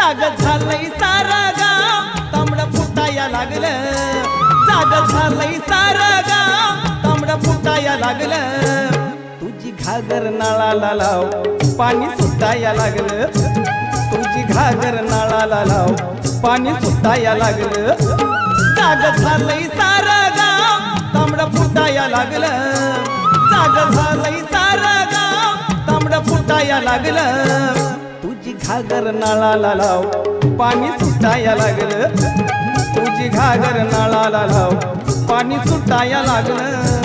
जाग झालंय सारा गाव तांबड फुटाया लागलं जाग झालंय सारा गाव तांबड फुटाया लागलं तुझी घागर नाळाला लाव पाणी सुटाया लागलं तुझी घागर नाळाला लाव पाणी सुटाया लागलं जाग झालंय सारा गाव तांबड फुटाया लागलं जाग झालंय सारा गाव तांबड फुटाया लागलं तुझी घागर नाळाला लाव पाणी सुटाया लागलं तुझी घागर नाळाला लाव पाणी सुटाया लागलं